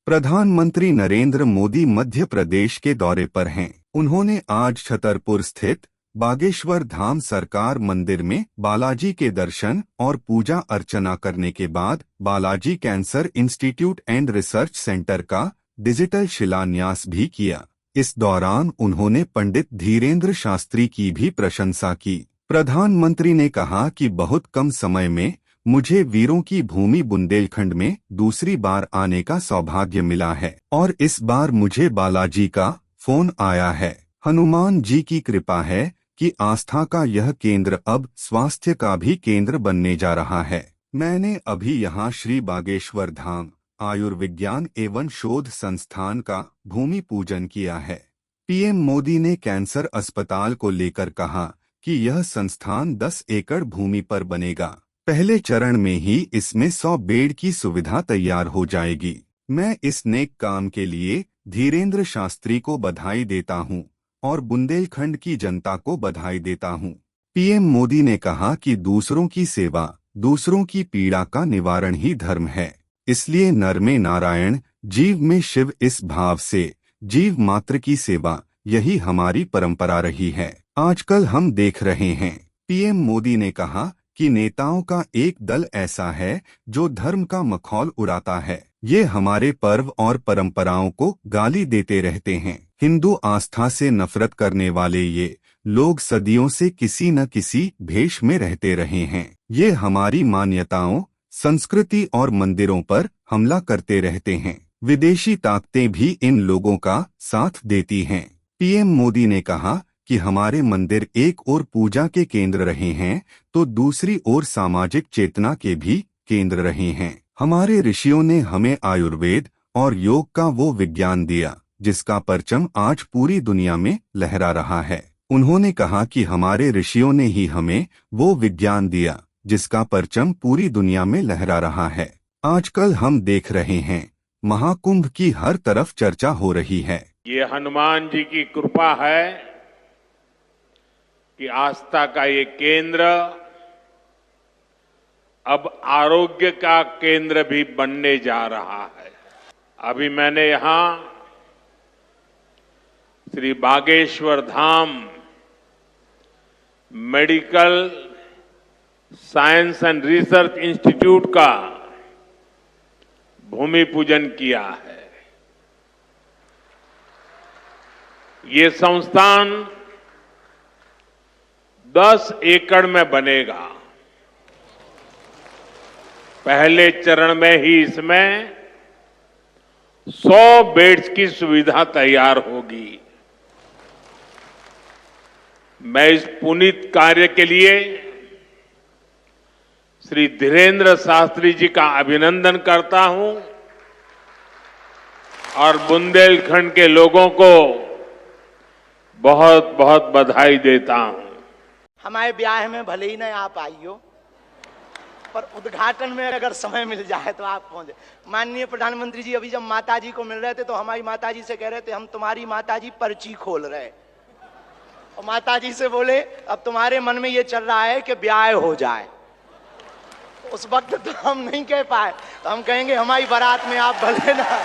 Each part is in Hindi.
प्रधानमंत्री नरेंद्र मोदी मध्य प्रदेश के दौरे पर हैं। उन्होंने आज छतरपुर स्थित बागेश्वर धाम सरकार मंदिर में बालाजी के दर्शन और पूजा अर्चना करने के बाद Balaji cancer institute and research centre का डिजिटल शिलान्यास भी किया। इस दौरान उन्होंने पंडित धीरेन्द्र शास्त्री की भी प्रशंसा की। प्रधानमंत्री ने कहा कि बहुत कम समय में मुझे वीरों की भूमि बुंदेलखंड में दूसरी बार आने का सौभाग्य मिला है और इस बार मुझे बालाजी का फोन आया है। हनुमान जी की कृपा है कि आस्था का यह केंद्र अब स्वास्थ्य का भी केंद्र बनने जा रहा है। मैंने अभी यहाँ श्री बागेश्वर धाम आयुर्विज्ञान एवं शोध संस्थान का भूमि पूजन किया है। पीएम मोदी ने कैंसर अस्पताल को लेकर कहा कि यह संस्थान 10 एकड़ भूमि पर बनेगा। पहले चरण में ही इसमें 100 बेड की सुविधा तैयार हो जाएगी। मैं इस नेक काम के लिए धीरेन्द्र शास्त्री को बधाई देता हूं और बुंदेलखंड की जनता को बधाई देता हूं। पीएम मोदी ने कहा कि दूसरों की सेवा, दूसरों की पीड़ा का निवारण ही धर्म है। इसलिए नर में नारायण, जीव में शिव, इस भाव से जीव मात्र की सेवा, यही हमारी परंपरा रही है। आजकल हम देख रहे हैं, पीएम मोदी ने कहा कि नेताओं का एक दल ऐसा है जो धर्म का मखौल उड़ाता है। ये हमारे पर्व और परंपराओं को गाली देते रहते हैं। हिंदू आस्था से नफरत करने वाले ये लोग सदियों से किसी न किसी भेष में रहते रहे हैं। ये हमारी मान्यताओं, संस्कृति और मंदिरों पर हमला करते रहते हैं। विदेशी ताकतें भी इन लोगों का साथ देती हैं। पीएम मोदी ने कहा कि हमारे मंदिर एक ओर पूजा के केंद्र रहे हैं तो दूसरी ओर सामाजिक चेतना के भी केंद्र रहे हैं। हमारे ऋषियों ने हमें आयुर्वेद और योग का वो विज्ञान दिया जिसका परचम आज पूरी दुनिया में लहरा रहा है। उन्होंने कहा कि हमारे ऋषियों ने ही हमें वो विज्ञान दिया जिसका परचम पूरी दुनिया में लहरा रहा है। आजकल हम देख रहे हैं, महाकुंभ की हर तरफ चर्चा हो रही है। ये हनुमान जी की कृपा है कि आस्था का ये केंद्र अब आरोग्य का केंद्र भी बनने जा रहा है। अभी मैंने यहां Shri Bageshwar Dham medical science and research institute का भूमि पूजन किया है। ये संस्थान 10 एकड़ में बनेगा। पहले चरण में ही इसमें 100 बेड्स की सुविधा तैयार होगी। मैं इस पुनीत कार्य के लिए श्री धीरेन्द्र शास्त्री जी का अभिनंदन करता हूं और बुंदेलखंड के लोगों को बहुत बहुत बधाई देता हूं। हमारे ब्याह में भले ही नहीं आ पाई हो, पर उद्घाटन में अगर समय मिल जाए तो आप पहुंचे। माननीय प्रधानमंत्री जी अभी जब माता जी को मिल रहे थे तो हमारी माता जी से कह रहे थे, हम तुम्हारी माता जी पर्ची खोल रहे, और माता जी से बोले अब तुम्हारे मन में ये चल रहा है कि ब्याह हो जाए। उस वक्त तो हम नहीं कह पाए, तो हम कहेंगे हमारी बारात में आप भले ना।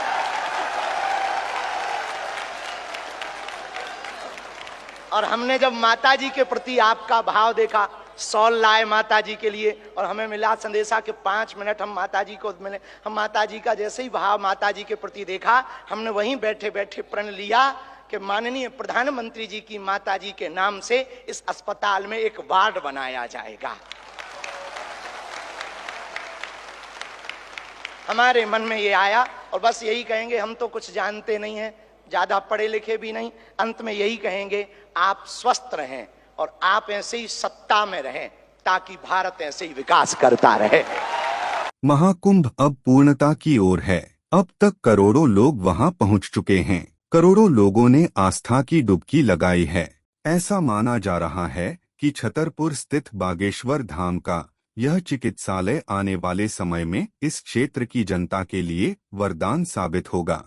और हमने जब माता जी के प्रति आपका भाव देखा, सॉल लाए माता जी के लिए और हमें मिला संदेशा के 5 मिनट हम माता जी को मिले। हम माता जी का जैसे ही भाव माता जी के प्रति देखा, हमने वहीं बैठे बैठे प्रण लिया कि माननीय प्रधानमंत्री जी की माता जी के नाम से इस अस्पताल में एक वार्ड बनाया जाएगा। हमारे मन में ये आया और बस यही कहेंगे, हम तो कुछ जानते नहीं हैं, ज्यादा पढ़े लिखे भी नहीं, अंत में यही कहेंगे आप स्वस्थ रहें और आप ऐसे ही सत्ता में रहें ताकि भारत ऐसे ही विकास करता रहे। महाकुंभ अब पूर्णता की ओर है। अब तक करोड़ों लोग वहां पहुंच चुके हैं। करोड़ों लोगों ने आस्था की डुबकी लगाई है। ऐसा माना जा रहा है कि छतरपुर स्थित बागेश्वर धाम का यह चिकित्सालय आने वाले समय में इस क्षेत्र की जनता के लिए वरदान साबित होगा।